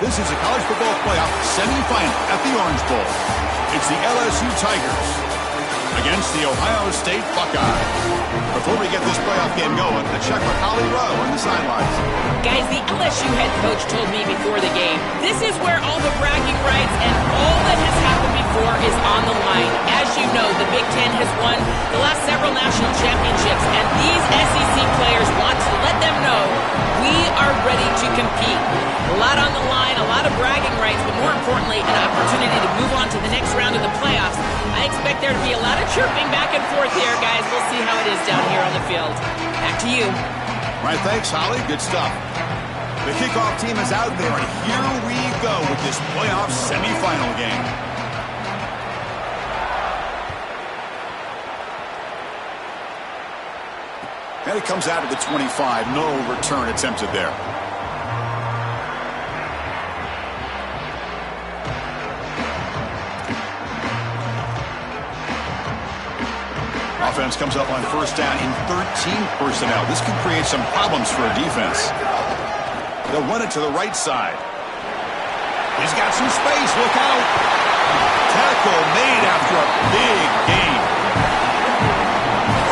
This is a college football playoff semifinal at the Orange Bowl. It's the LSU Tigers against the Ohio State Buckeyes. Before we get this playoff game going, a check with Holly Rowe on the sidelines. Guys, the LSU head coach told me before the game, this is where all the bragging rights and all that has happened before is on the line. As you know, the Big Ten has won the last several national championships, and these SEC players want to let them know we are ready to compete. A lot on the line, a lot of bragging rights, but more importantly, an opportunity to move on to the next round of the playoffs. I expect there to be a lot of chirping back and forth here, guys. We'll see how it is down here on the field. Back to you. All right, thanks, Holly. Good stuff. The kickoff team is out there, and here we go with this playoff semifinal game. And it comes out of the 25. No return attempted there. Offense comes up on first down in 13 personnel. This can create some problems for a defense. They'll run it to the right side. He's got some space. Look out. Tackle made after a big gain.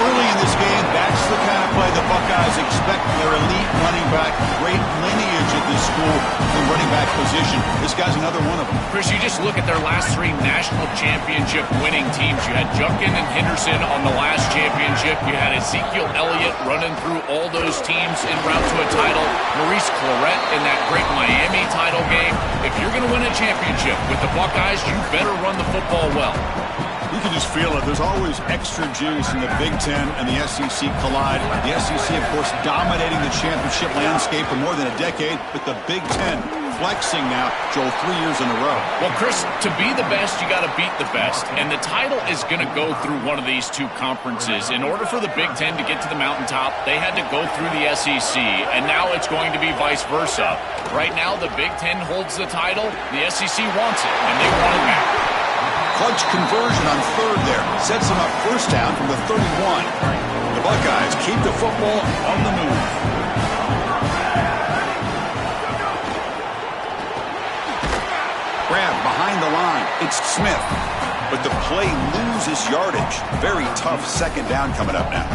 Early in this game, that's the kind of play the Buckeyes expect from their elite running back. Great lineage at this school in running back position. This guy's another one of them. Chris, you just look at their last three national championship winning teams. You had Junkin and Henderson on the last championship. You had Ezekiel Elliott running through all those teams en route to a title. Maurice Clarett in that great Miami title game. If you're going to win a championship with the Buckeyes, you better run the football well. You can just feel it. There's always extra juice in the Big Ten and the SEC collide. The SEC, of course, dominating the championship landscape for more than a decade, but the Big Ten flexing now, Joel, 3 years in a row. Well, Chris, to be the best, you got to beat the best. And the title is going to go through one of these two conferences. In order for the Big Ten to get to the mountaintop, they had to go through the SEC, and now it's going to be vice versa. Right now, the Big Ten holds the title. The SEC wants it, and they want it back. Clutch conversion on third there. Sets him up first down from the 31. The Buckeyes keep the football on the move. Grab behind the line. It's Smith. But the play loses yardage. Very tough second down coming up now.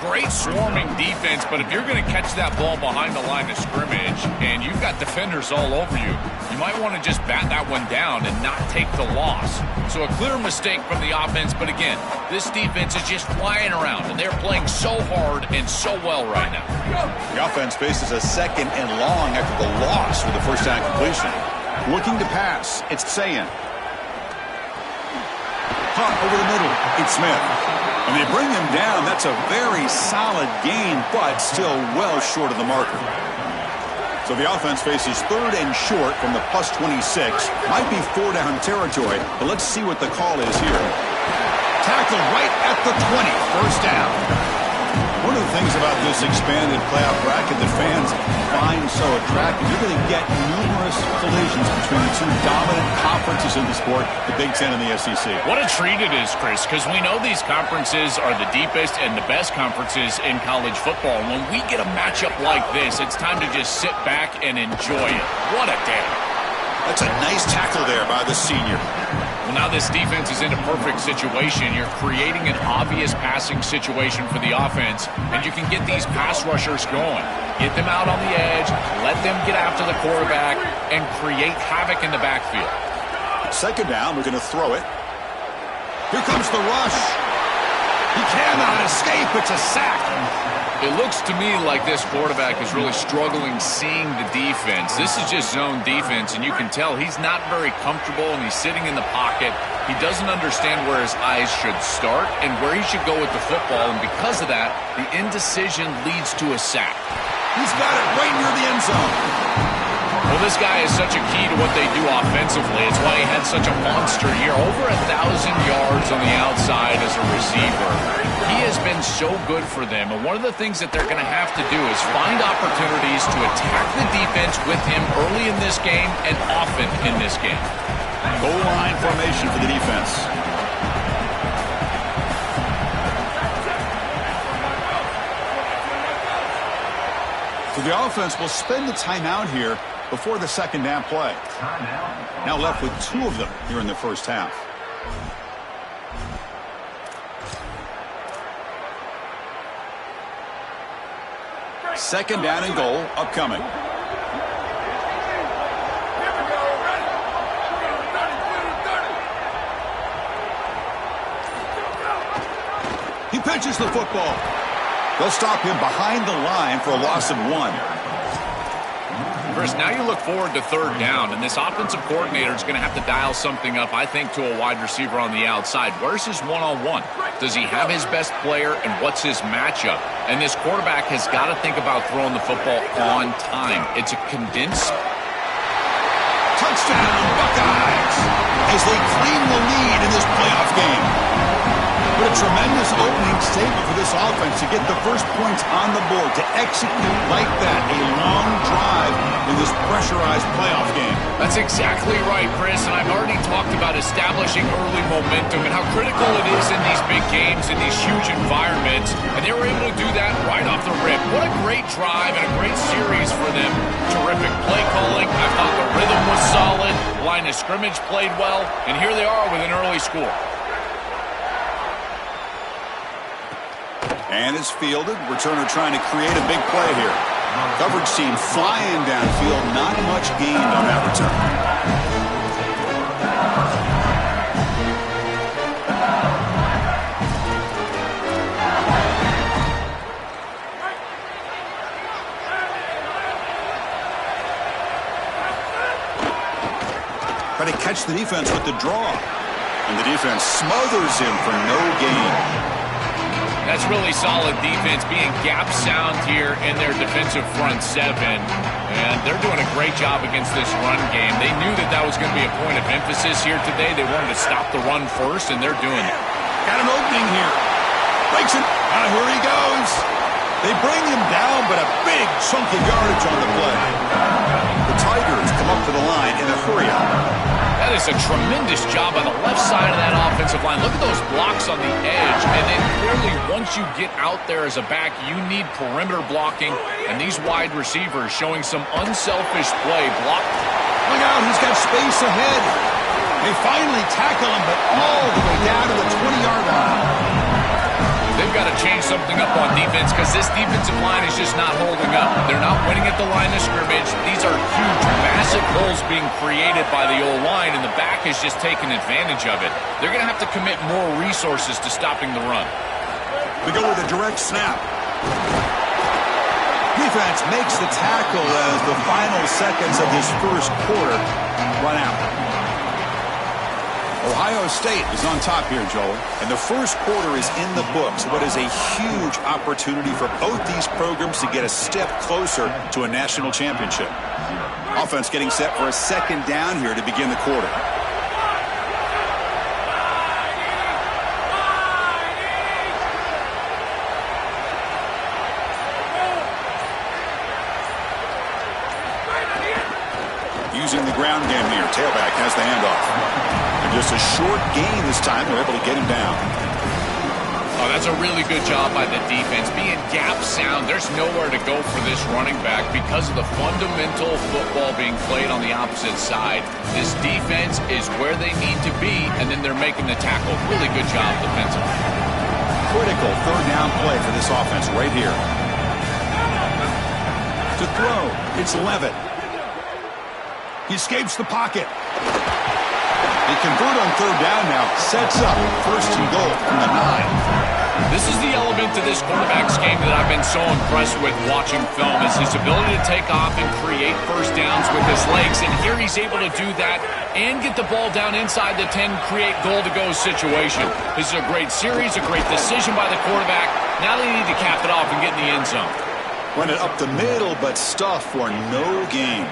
Great swarming defense, but if you're going to catch that ball behind the line of scrimmage and you've got defenders all over you, you might want to just bat that one down and not take the loss. So a clear mistake from the offense, but again, this defense is just flying around, and they're playing so hard and so well right now. The offense faces a second and long after the loss with the first down completion. Looking to pass, it's Sayan. Punt over the middle, it's Smith. And they bring him down. That's a very solid gain, but still well short of the marker. So the offense faces third and short from the plus 26. Might be 4-down territory, but let's see what the call is here. Tackle right at the 20. First down. One of the things about this expanded playoff bracket that fans find so attractive, you're going to get numerous collisions between the two dominant conferences in the sport, the Big Ten and the SEC. What a treat it is, Chris, because we know these conferences are the deepest and the best conferences in college football. And when we get a matchup like this, it's time to just sit back and enjoy it. What a day. That's a nice tackle there by the senior. Well, now this defense is in a perfect situation. You're creating an obvious passing situation for the offense, and you can get these pass rushers going. Get them out on the edge, let them get after the quarterback, and create havoc in the backfield. Second down, we're going to throw it. Here comes the rush. He cannot escape. It's a sack. It looks to me like this quarterback is really struggling seeing the defense. This is just zone defense, and you can tell he's not very comfortable, and he's sitting in the pocket. He doesn't understand where his eyes should start and where he should go with the football, and because of that, the indecision leads to a sack. He's got it right near the end zone. Well, this guy is such a key to what they do offensively. It's why he had such a monster year, over 1,000 yards on the outside as a receiver. He has been so good for them, and one of the things that they're going to have to do is find opportunities to attack the defense with him early in this game and often in this game. Goal line formation for the defense. So the offense will spend the timeout here before the second down play. Now left with 2 of them here in the first half. Second down and goal upcoming. He pitches the football. They'll stop him behind the line for a loss of 1. Chris, now you look forward to third down, and this offensive coordinator is going to have to dial something up, I think, to a wide receiver on the outside. Where's his one-on-one? Does he have his best player, and what's his matchup? And this quarterback has got to think about throwing the football on time. It's a condensed touchdown, Buckeyes, as they claim the lead in this playoff game. What a tremendous opening statement for this offense to get the first points on the board, to execute like that, a long drive in this pressurized playoff game. That's exactly right, Chris, and I've already talked about establishing early momentum and how critical it is in these big games, in these huge environments, and they were able to do that right off the rip. What a great drive and a great series for them. Terrific play calling. I thought the rhythm was solid, line of scrimmage played well, and here they are with an early score. And it's fielded. Returner trying to create a big play here. Coverage team flying downfield. Not much gained on that return. Try to catch the defense with the draw. And the defense smothers him for no gain. That's really solid defense, being gap sound here in their defensive front 7. And they're doing a great job against this run game. They knew that that was going to be a point of emphasis here today. They wanted to stop the run first, and they're doing it. Got an opening here. Breaks it. Here he goes. They bring him down, but a big chunk of yardage on the play. The Tigers come up to the line in a hurry up. That is a tremendous job on the left side of that offensive line. Look at those blocks on the edge. And then clearly once you get out there as a back, you need perimeter blocking. And these wide receivers showing some unselfish play. Block. Look out, he's got space ahead. They finally tackle him, but all the way down to the 20-yard line. They've got to change something up on defense because this defensive line is just not holding up. They're not winning at the line of scrimmage. These are huge, massive holes being created by the O-line, and the back is just taking advantage of it. They're going to have to commit more resources to stopping the run. We go with a direct snap. Defense makes the tackle as the final seconds of this first quarter run out. Ohio State is on top here, Joel, and the first quarter is in the books. What is a huge opportunity for both these programs to get a step closer to a national championship. Offense getting set for a second down here to begin the quarter. Using the ground game here. Tailback has the handoff. And just a short gain this time. They're able to get him down. Oh, that's a really good job by the defense. Being gap sound, there's nowhere to go for this running back because of the fundamental football being played on the opposite side. This defense is where they need to be, and then they're making the tackle. Really good job defensively. Critical third down play for this offense right here. To throw, it's Levitt. He escapes the pocket. They convert on third down now. Sets up first and goal from the 9. This is the element to this quarterback's game that I've been so impressed with watching film, is his ability to take off and create first downs with his legs. And here he's able to do that and get the ball down inside the 10, create goal-to-go situation. This is a great series, a great decision by the quarterback. Now they need to cap it off and get in the end zone. Run it up the middle, but stuff for no gain.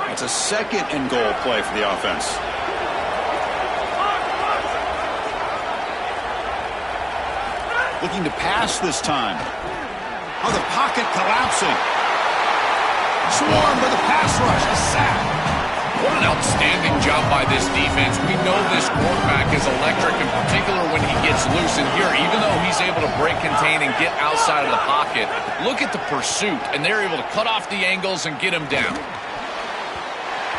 It's a second and goal play for the offense. Looking to pass this time. Oh, the pocket collapsing. Swarmed by the pass rush. A sack. What an outstanding job by this defense. We know this quarterback is electric, in particular when he gets loose. And here, even though he's able to break, contain, and get outside of the pocket, look at the pursuit. And they're able to cut off the angles and get him down.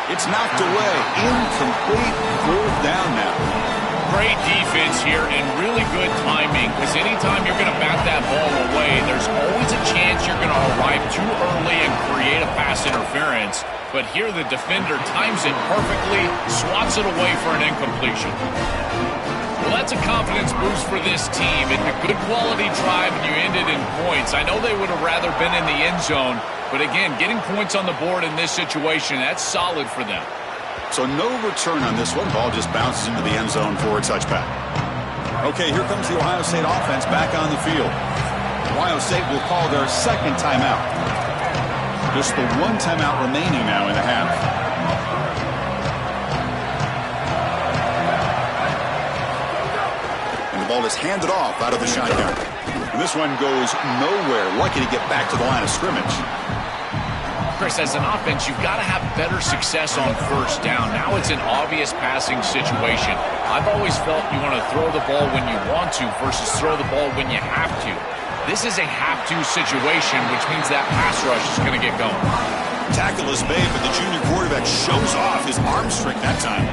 It's knocked away. Incomplete. Fourth down now. Great defense here and really good timing, because anytime you're going to bat that ball away, there's always a chance you're going to arrive too early and create a pass interference. But here the defender times it perfectly, swats it away for an incompletion. Well, that's a confidence boost for this team. It's a good quality drive, and you ended in points. I know they would have rather been in the end zone, but again, getting points on the board in this situation, that's solid for them. So no return on this one. Ball just bounces into the end zone for a touchback. Okay, here comes the Ohio State offense back on the field. Ohio State will call their second timeout. Just the one timeout remaining now in the half. And the ball is handed off out of the shotgun. And this one goes nowhere. Lucky to get back to the line of scrimmage. Chris, as an offense, you've got to have better success on first down. Now it's an obvious passing situation. I've always felt you want to throw the ball when you want to versus throw the ball when you have to. This is a have-to situation, which means that pass rush is going to get going. Tackle is made, but the junior quarterback shows off his arm strength that time.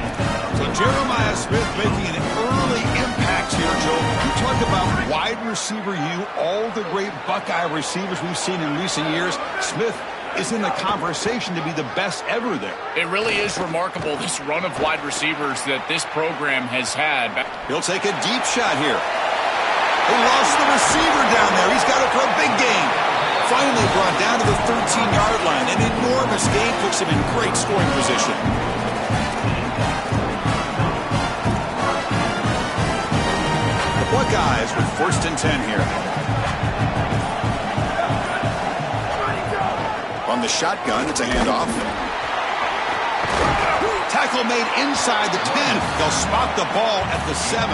So Jeremiah Smith making an early impact here, Joe. You talk about wide receiver all the great Buckeye receivers we've seen in recent years. Smith is in the conversation to be the best ever there. It really is remarkable, this run of wide receivers that this program has had. He'll take a deep shot here. They lost the receiver down there. He's got it for a big gain. Finally brought down to the 13-yard line. An enormous gain puts him in great scoring position. The Buckeyes with 1st and 10 here. On the shotgun, it's a handoff. Tackle made inside the 10. They'll spot the ball at the 7.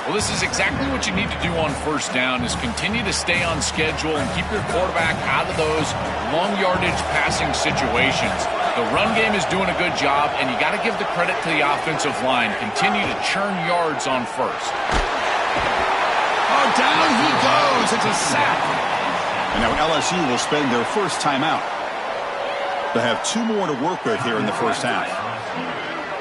Well, this is exactly what you need to do on first down, is continue to stay on schedule and keep your quarterback out of those long yardage passing situations. The run game is doing a good job, and you got to give the credit to the offensive line. Continue to churn yards on first. Oh, down he goes. It's a sack. And now LSU will spend their first timeout. They have 2 more to work with here in the first half.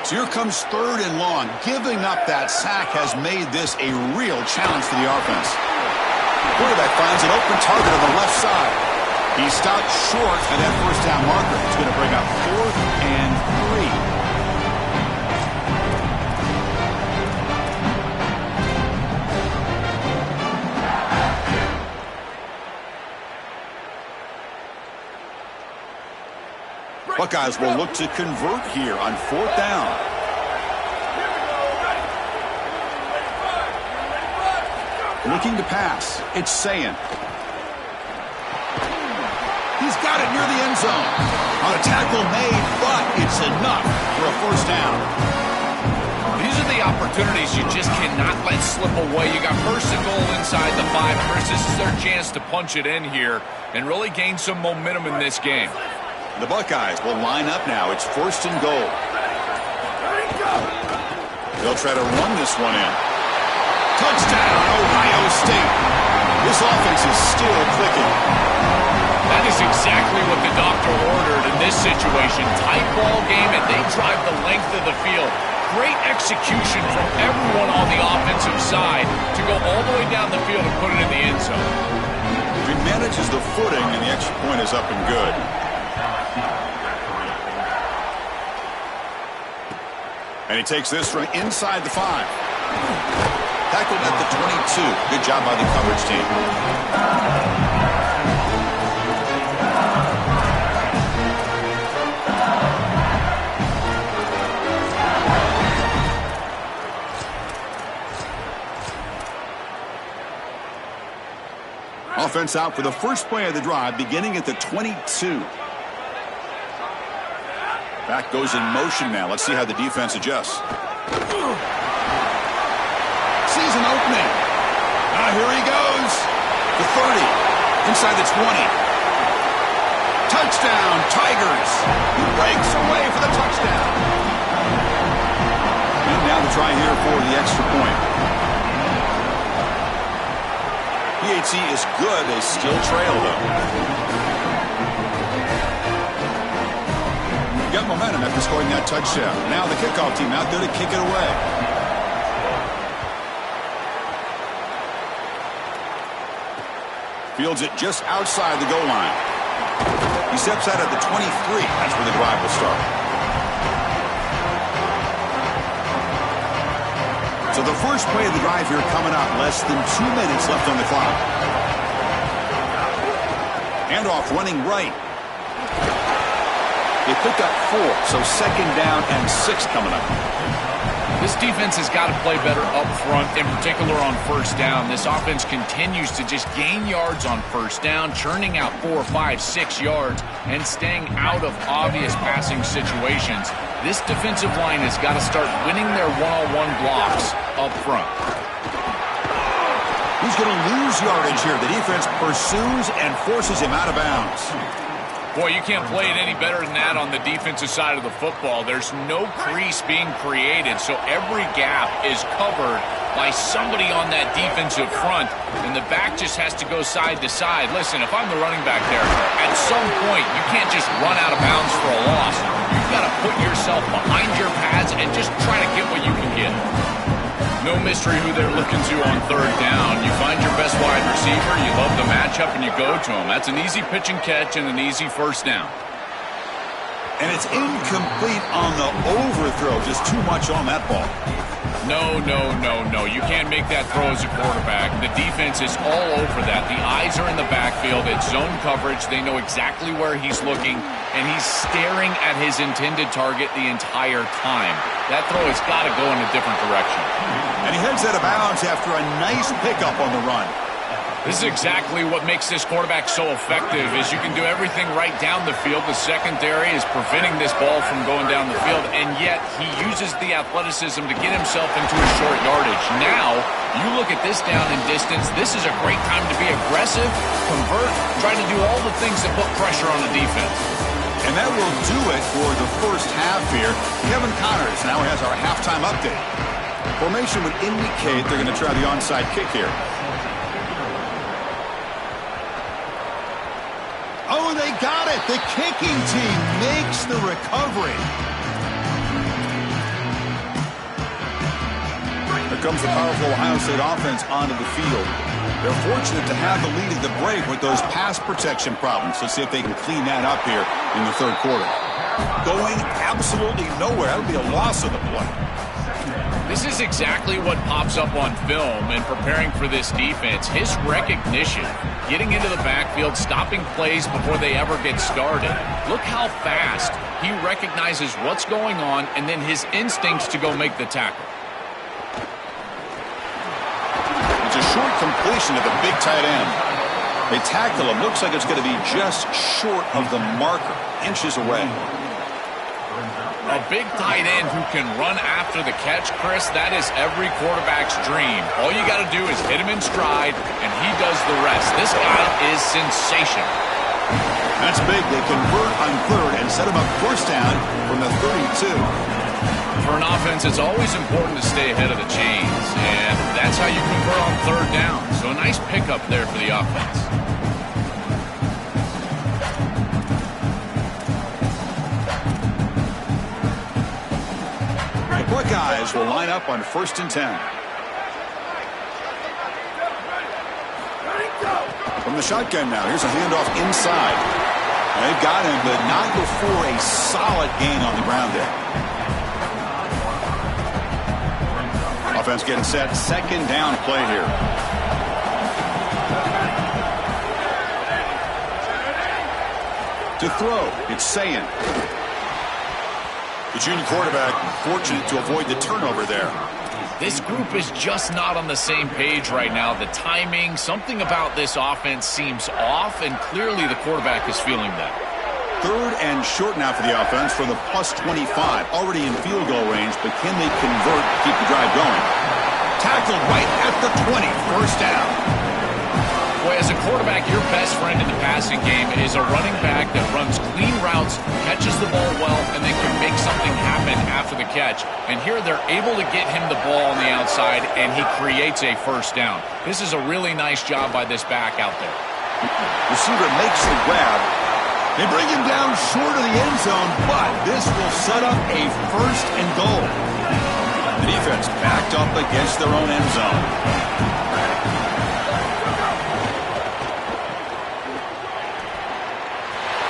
So here comes 3rd and long. Giving up that sack has made this a real challenge for the offense. Quarterback finds an open target on the left side. He stopped short of that first down marker. It's going to bring up 4th and 3. Buckeyes will look to convert here on 4th down. Looking to pass. It's Sayin. He's got it near the end zone. On a tackle made, but it's enough for a first down. These are the opportunities you just cannot let slip away. You got 1st and goal inside the 5. Chris, this is their chance to punch it in here and really gain some momentum in this game. The Buckeyes will line up now. It's 1st and goal. They'll try to run this one in. Touchdown, Ohio State. This offense is still clicking. That is exactly what the doctor ordered in this situation. Tight ball game, and they drive the length of the field. Great execution from everyone on the offensive side to go all the way down the field and put it in the end zone. He manages the footing, and the extra point is up and good. And he takes this from inside the 5. Tackled at the 22. Good job by the coverage team. Offense out for the first play of the drive, beginning at the 22. Back goes in motion now. Let's see how the defense adjusts. Sees an opening. Now here he goes. The 30. Inside the 20. Touchdown, Tigers. He breaks away for the touchdown. And now the try here for the extra point. PAT is good. They still trail, though. got momentum after scoring that touchdown. Now the kickoff team out there to kick it away. Fields it just outside the goal line. He steps out at the 23. That's where the drive will start. So the first play of the drive here coming up. Less than 2 minutes left on the clock. Handoff running right. They pick up 4, so 2nd down and 6 coming up. This defense has got to play better up front, in particular on first down. This offense continues to just gain yards on first down, churning out 4, 5, 6 yards, and staying out of obvious passing situations. This defensive line has got to start winning their one-on-one blocks up front. He's going to lose yardage here. The defense pursues and forces him out of bounds. Boy, you can't play it any better than that on the defensive side of the football. There's no crease being created, so every gap is covered by somebody on that defensive front, and the back just has to go side to side. Listen, if I'm the running back there, at some point you can't just run out of bounds for a loss. You've got to put yourself behind your pads and just try to get what you can get. No mystery who they're looking to on 3rd down. You find your best wide receiver, you love the matchup, and you go to him. That's an easy pitch and catch and an easy 1st down. And it's incomplete on the overthrow. Just too much on that ball. No. You can't make that throw as a quarterback. The defense is all over that. The eyes are in the backfield. It's zone coverage. They know exactly where he's looking, and he's staring at his intended target the entire time. That throw has got to go in a different direction. And he heads out of bounds after a nice pickup on the run. This is exactly what makes this quarterback so effective, is you can do everything right down the field. The secondary is preventing this ball from going down the field, and yet he uses the athleticism to get himself into a short yardage. Now, you look at this down and distance, this is a great time to be aggressive, convert, try to do all the things that put pressure on the defense. And that will do it for the first half here. Kevin Connors now has our halftime update. Formation would indicate they're going to try the onside kick here. Oh, they got it. The kicking team makes the recovery. Here comes the powerful Ohio State offense onto the field. They're fortunate to have the lead at the break with those pass protection problems. Let's see if they can clean that up here in the 3rd quarter. Going absolutely nowhere. That would be a loss of the play. This is exactly what pops up on film in preparing for this defense. His recognition, getting into the backfield, stopping plays before they ever get started. Look how fast he recognizes what's going on and then his instincts to go make the tackle. It's a short completion to the big tight end. They tackle him. Looks like it's going to be just short of the marker, inches away. A big tight end who can run after the catch, Chris, that is every quarterback's dream. All you got to do is hit him in stride, and he does the rest. This guy is sensational. That's big. They convert on 3rd and set him up 1st down from the 32. For an offense, it's always important to stay ahead of the chains, and that's how you convert on 3rd down. So a nice pickup there for the offense. The Buckeyes will line up on 1st and 10. From the shotgun now, here's a handoff inside. They've got him, but not before a solid gain on the ground there. Offense getting set. 2nd down play here. To throw, it's Sayin. The junior quarterback fortunate to avoid the turnover there. This group is just not on the same page right now. The timing, something about this offense seems off, and clearly the quarterback is feeling that. 3rd and short now for the offense from the +25. Already in field goal range, but can they convert to keep the drive going? Tackled right at the 20. 1st down. Boy, as a quarterback, your best friend in the passing game is a running back that runs clean routes, catches the ball well, and then can make something happen after the catch. And here they're able to get him the ball on the outside, and he creates a 1st down. This is a really nice job by this back out there. Receiver makes the grab. They bring him down short of the end zone, but this will set up a 1st and goal. The defense backed up against their own end zone.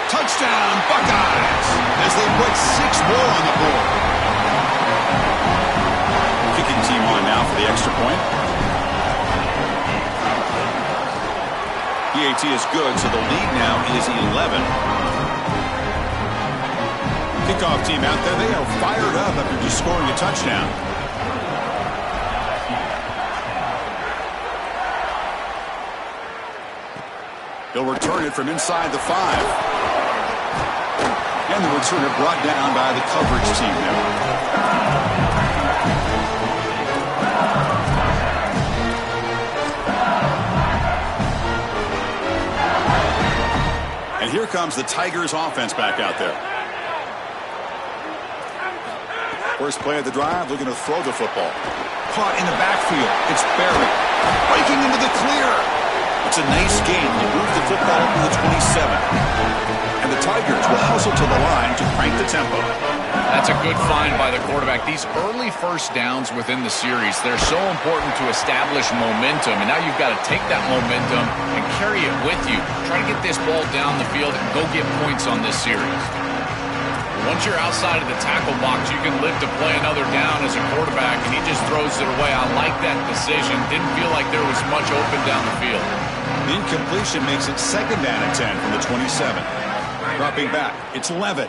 Touchdown, Buckeyes, as they put 6 more on the board. Kicking team on now for the extra point. PAT is good, so the lead now is 11. Kickoff team out there, they are fired up after just scoring a touchdown. He'll return it from inside the 5. And the returner brought down by the coverage team there. And here comes the Tigers offense back out there. First play of the drive, looking to throw the football. Caught in the backfield. It's Barry. Breaking into the clear. It's a nice gain. They move the football to the 27. And the Tigers will hustle to the line to crank the tempo. That's a good find by the quarterback. These early first downs within the series, they're so important to establish momentum. And now you've got to take that momentum and carry it with you. Try to get this ball down the field and go get points on this series. Once you're outside of the tackle box, you can live to play another down as a quarterback, and he just throws it away. I like that decision. Didn't feel like there was much open down the field. The incompletion makes it 2nd down and 10 from the 27. Dropping back, it's Levitt.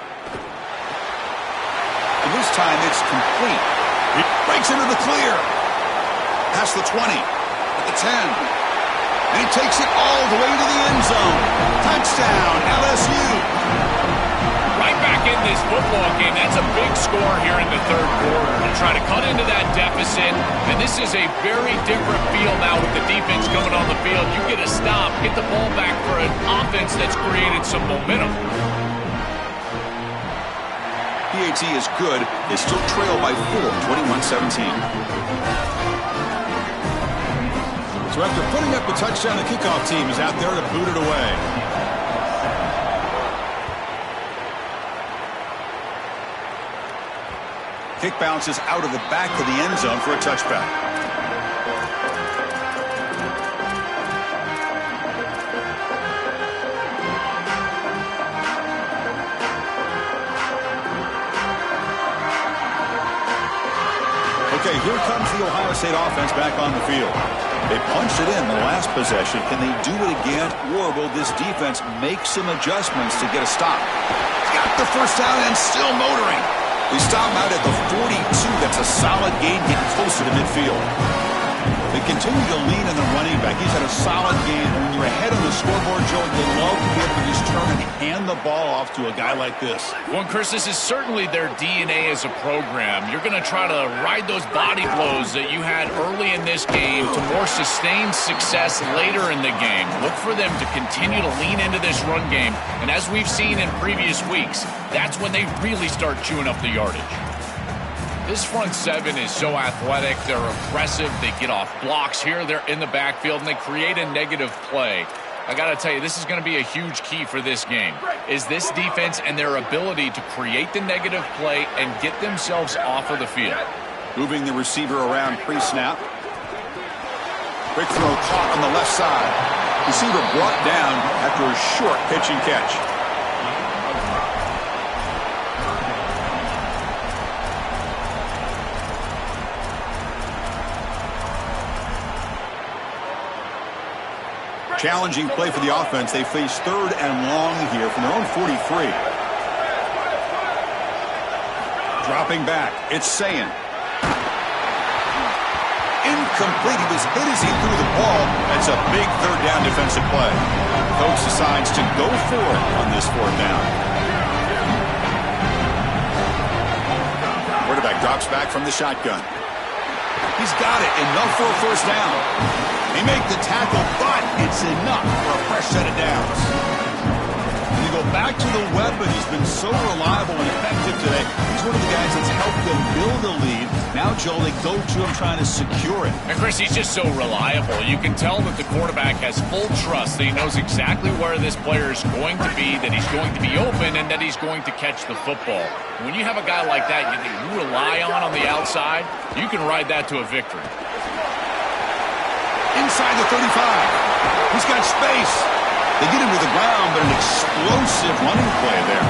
And this time it's complete. He breaks into the clear. Past the 20, at the 10. And he takes it all the way to the end zone. Touchdown, LSU. Right back in this football game. That's a big score here in the 3rd quarter. They're trying to cut into that deficit, and this is a very different feel now with the defense coming on the field. You get a stop, get the ball back for an offense that's created some momentum. PAT is good. They still trail by 4, 21-17. So after putting up a touchdown, the kickoff team is out there to boot it away. Kick bounces out of the back of the end zone for a touchback. Okay, here comes the Ohio State offense back on the field. They punched it in the last possession. Can they do it again, or will this defense make some adjustments to get a stop? Got the first down and still motoring. We stop out at the 42. That's a solid gain, getting closer to midfield. They continue to lean in the running back. He's had a solid game. When you're ahead on the scoreboard, Joe, you love to be able to just turn and hand the ball off to a guy like this. Well, Chris, this is certainly their DNA as a program. You're going to try to ride those body blows that you had early in this game to more sustained success later in the game. Look for them to continue to lean into this run game. And as we've seen in previous weeks, that's when they really start chewing up the yardage. This front 7 is so athletic. They're aggressive. They get off blocks here. They're in the backfield, and they create a negative play. I got to tell you, this is going to be a huge key for this game, is this defense and their ability to create the negative play and get themselves off of the field. Moving the receiver around pre-snap. Quick throw caught on the left side. Receiver brought down after a short pitch and catch. Challenging play for the offense. They face 3rd and long here from their own 43. Dropping back. It's Sayin. Incomplete. He was hit as he threw the ball. That's a big 3rd down defensive play. Coach decides to go for it on this 4th down. Quarterback drops back from the shotgun. He's got it. Enough for a 1st down. They make the tackle, but it's enough for a fresh set of downs. They go go back to the weapon. He's been so reliable and effective today. He's one of the guys that's helped them build a lead. Now, Joel, they go to him trying to secure it. And, Chris, he's just so reliable. You can tell that the quarterback has full trust that he knows exactly where this player is going to be, that he's going to be open, and that he's going to catch the football. When you have a guy like that you rely on the outside, you can ride that to a victory. Inside the 35. He's got space. They get him to the ground, but an explosive running play there.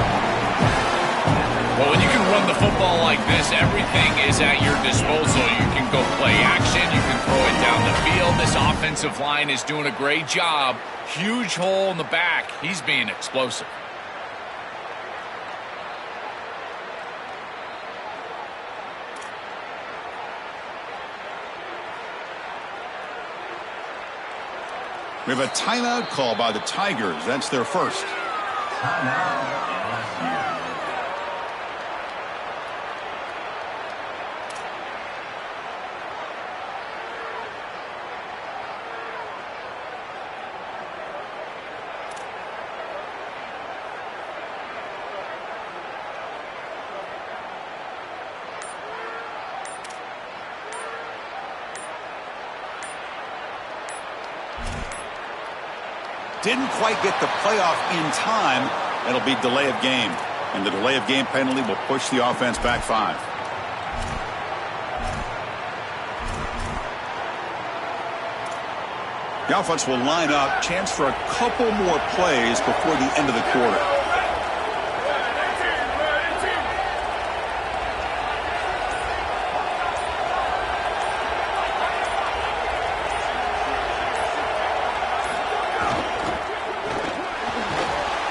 Well, when you can run the football like this, everything is at your disposal. You can go play action. You can throw it down the field. This offensive line is doing a great job. Huge hole in the back. He's being explosive. We have a timeout call by the Tigers. That's their first. Didn't quite get the playoff in time. It'll be delay of game. And the delay of game penalty will push the offense back 5. The offense will line up. Chance for a couple more plays before the end of the quarter.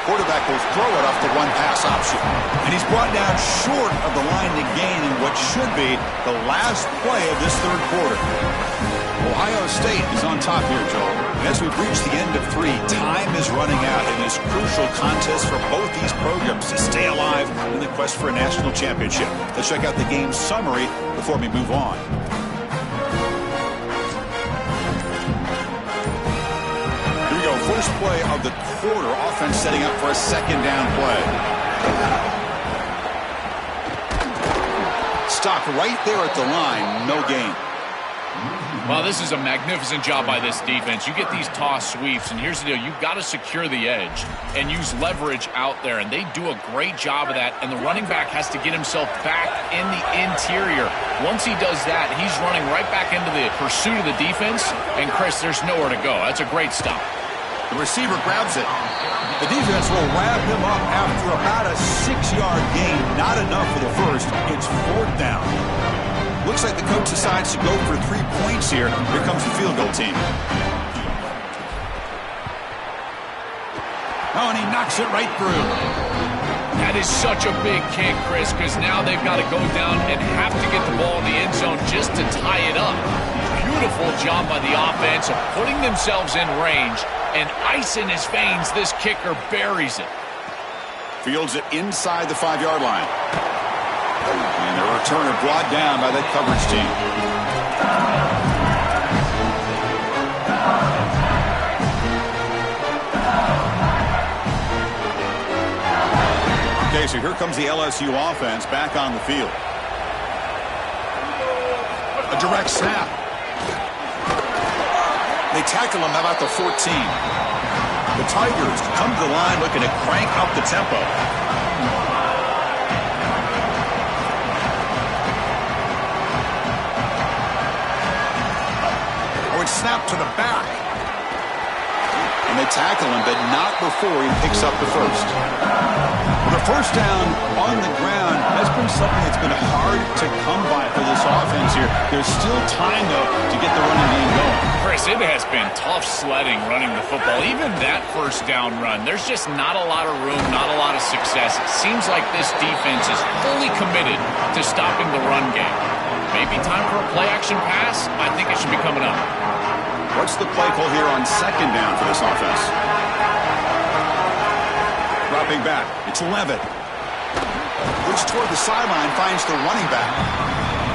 Quarterback will throw it off the one-pass option. And he's brought down short of the line to gain in what should be the last play of this third quarter. Ohio State is on top here, Joel. And as we've reached the end of 3, time is running out in this crucial contest for both these programs to stay alive in the quest for a national championship. Let's check out the game summary before we move on. First play of the quarter, offense setting up for a second down play. Stopped right there at the line, no gain. Well, this is a magnificent job by this defense. You get these toss sweeps, and here's the deal. You've got to secure the edge and use leverage out there, and they do a great job of that, and the running back has to get himself back in the interior. Once he does that, he's running right back into the pursuit of the defense, and, Chris, there's nowhere to go. That's a great stop. The receiver grabs it. The defense will wrap him up after about a 6-yard gain. Not enough for the first. It's 4th down. Looks like the coach decides to go for 3 points here. Here comes the field goal team. Oh, and he knocks it right through. That is such a big kick, Chris, because now they've got to go down and have to get the ball in the end zone just to tie it up. Beautiful job by the offense of putting themselves in range, and ice in his veins, this kicker buries it. Fields it inside the 5-yard line. And the returner brought down by that coverage team. Okay, so here comes the LSU offense back on the field. A direct snap. They tackle him about the 14. The Tigers come to the line looking to crank up the tempo. Oh, it's snapped to the back. And they tackle him, but not before he picks up the first. The first down on the ground has been something that's been hard to come by for this offense here. There's still time, though, to get the running game going. Chris, it has been tough sledding running the football. Even that first down run, there's just not a lot of room, not a lot of success. It seems like this defense is fully committed to stopping the run game. Maybe time for a play-action pass? I think it should be coming up. What's the play call here on second down for this offense? Dropping back. It's 11. Looks toward the sideline, finds the running back.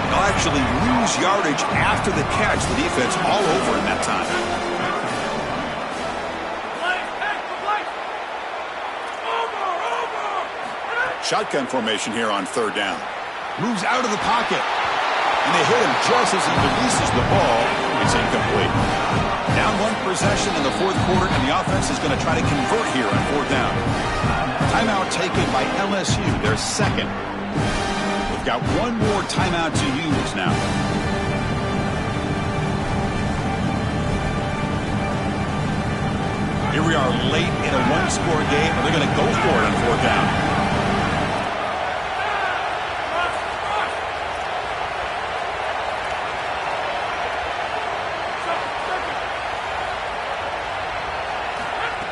They'll actually lose yardage after the catch. The defense all over in that time. Shotgun formation here on third down. Moves out of the pocket. And they hit him just as he releases the ball. It's incomplete. Down one possession in the fourth quarter, and the offense is going to try to convert here on fourth down. Timeout taken by LSU, their second. We've got one more timeout to use now. Here we are late in a one-score game, and they're going to go for it on fourth down.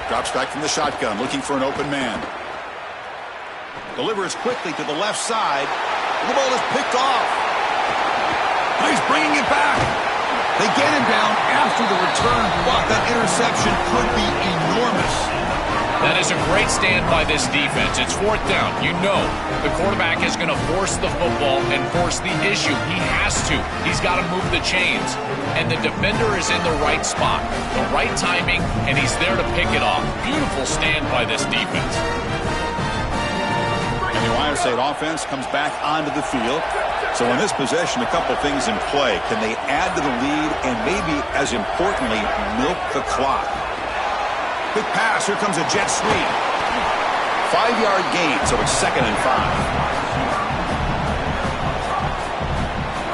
Drops back from the shotgun, looking for an open man. Delivers quickly to the left side. And the ball is picked off. He's bringing it back. They get him down after the return, but that interception could be enormous. That is a great stand by this defense. It's fourth down. You know the quarterback is going to force the football and force the issue. He has to. He's got to move the chains. And the defender is in the right spot, the right timing, and he's there to pick it off. Beautiful stand by this defense. And the Ohio State offense comes back onto the field. So in this possession, a couple things in play. Can they add to the lead and maybe, as importantly, milk the clock? Quick pass. Here comes a jet sweep. 5-yard gain, so it's 2nd and 5.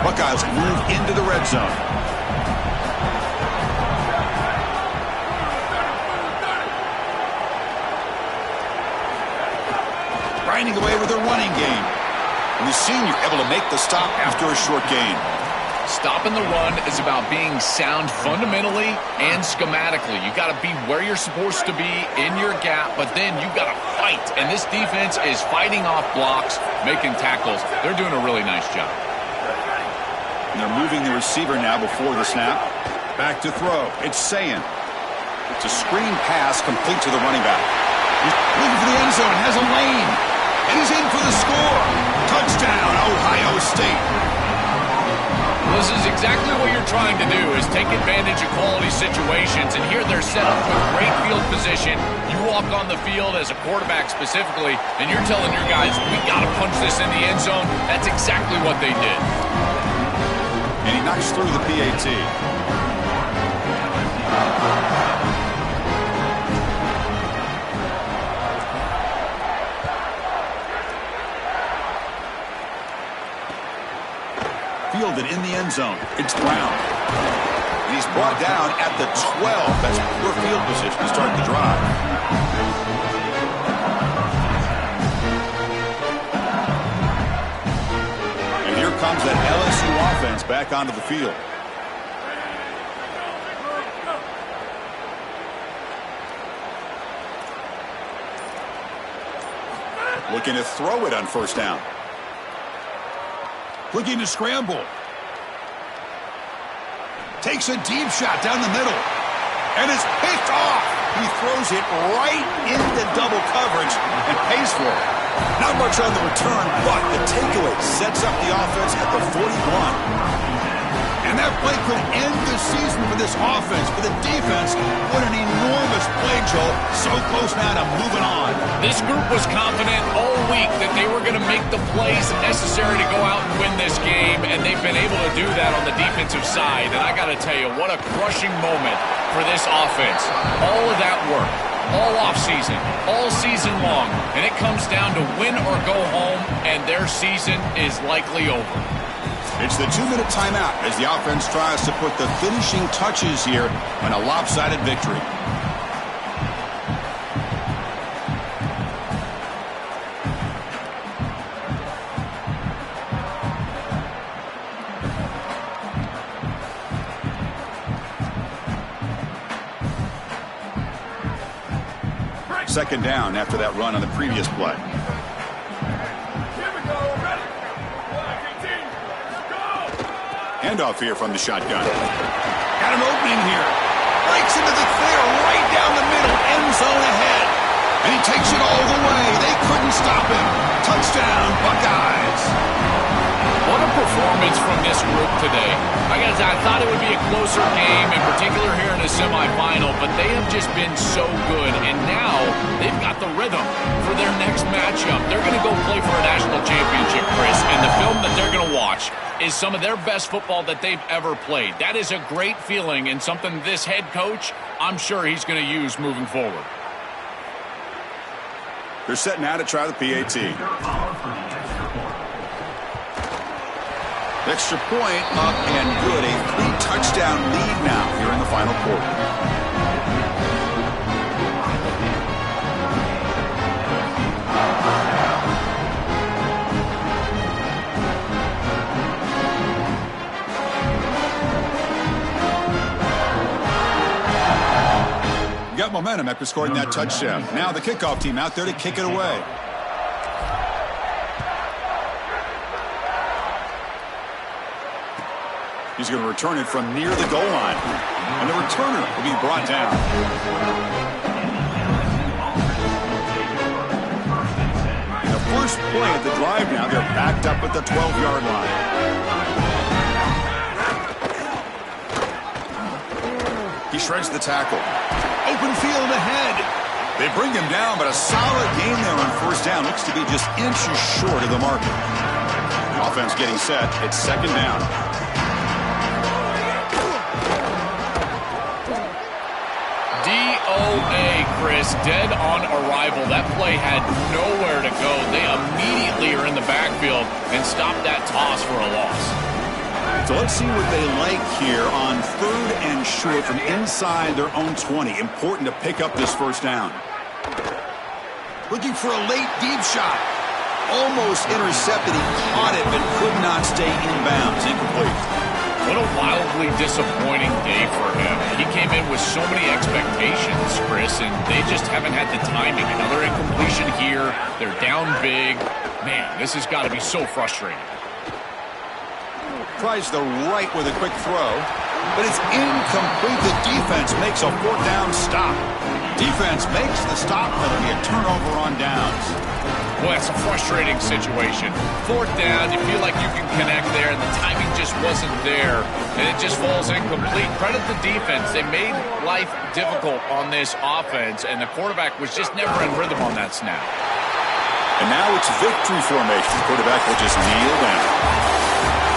Buckeyes move into the red zone. Grinding away with a running game. And the senior able to make the stop after a short gain. Stopping the run is about being sound fundamentally and schematically. You got to be where you're supposed to be in your gap, but then you got to fight. And this defense is fighting off blocks, making tackles. They're doing a really nice job. And they're moving the receiver now before the snap. Back to throw. It's Sayin. It's a screen pass complete to the running back. He's looking for the end zone. Has a lane. And he's in for the score. Touchdown, Ohio State. This is exactly what you're trying to do, is take advantage of quality situations. And here they're set up with great field position. You walk on the field as a quarterback specifically, and you're telling your guys, we got to punch this in the end zone. That's exactly what they did. And he knocks through the PAT. Fielded in the end zone. It's Brown. And he's brought down at the 12. That's poor field position to start the drive. And here comes that LSU offense back onto the field. Looking to throw it on first down. Looking to scramble. Takes a deep shot down the middle. And it's picked off. He throws it right into double coverage and pays for it. Not much on the return, but the takeaway sets up the offense at the 41. And that play could end the season for this offense. For the defense, what an enormous play, Joel. So close now to moving on. This group was confident all week that they were going to make the plays necessary to go out and win this game, and they've been able to do that on the defensive side. And I got to tell you, what a crushing moment for this offense. All of that work, all offseason, all season long, and it comes down to win or go home, and their season is likely over. It's the 2-minute timeout as the offense tries to put the finishing touches here on a lopsided victory. Second down after that run on the previous play. Handoff here from the shotgun. Got an opening here. Breaks into the clear right down the middle. End zone ahead. And he takes it all the way. They couldn't stop him. Touchdown, Buckeyes. What a performance from this group today. I thought it would be a closer game, in particular here in the semifinal, but they have just been so good, and now they've got the rhythm for their next matchup. They're going to go play for a national championship, Chris, and the film that they're going to watch is some of their best football that they've ever played. That is a great feeling and something this head coach, I'm sure he's going to use moving forward. They're set now to try the PAT. Extra point up and good. A 3-touchdown lead now here in the final quarter. Got momentum after scoring that touchdown. Now the kickoff team out there to kick it away. He's going to return it from near the goal line. And the returner will be brought down. The first play of the drive now, they're backed up at the 12-yard line. He shreds the tackle. Open field ahead. They bring him down, but a solid game there on first down. Looks to be just inches short of the marker. The offense getting set. It's second down. DOA, Chris, dead on arrival. That play had nowhere to go. They immediately are in the backfield and stop that toss for a loss. So let's see what they like here on third and short from inside their own 20. Important to pick up this first down. Looking for a late deep shot. Almost intercepted. He caught it but could not stay in bounds. Incomplete. What a wildly disappointing day for him. He came in with so many expectations, Chris, and they just haven't had the timing. Another incompletion here. They're down big. Man, this has got to be so frustrating. Tries the right with a quick throw, but it's incomplete. The defense makes a fourth down stop. Defense makes the stop, and it'll be a turnover on downs. Boy, it's a frustrating situation. Fourth down, you feel like you can connect there, and the timing just wasn't there, and it just falls incomplete. Credit the defense. They made life difficult on this offense, and the quarterback was just never in rhythm on that snap. And now it's victory formation. The quarterback will just kneel down.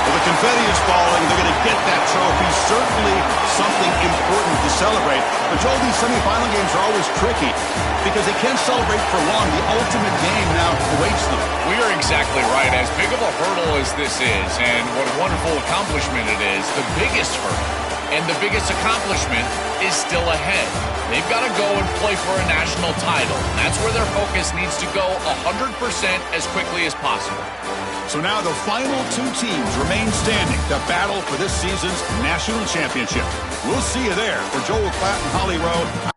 Well, the confetti is falling. They're going to get that trophy. Certainly something important to celebrate. But, Joel, these semifinal games are always tricky because they can't celebrate for long. The ultimate game now awaits them. We are exactly right. As big of a hurdle as this is, and what a wonderful accomplishment it is, the biggest hurdle and the biggest accomplishment is still ahead. They've got to go and play for a national title. That's where their focus needs to go 100% as quickly as possible. So now the final two teams remain standing to battle for this season's national championship. We'll see you there. For Joel Klatt and Holly Rowe.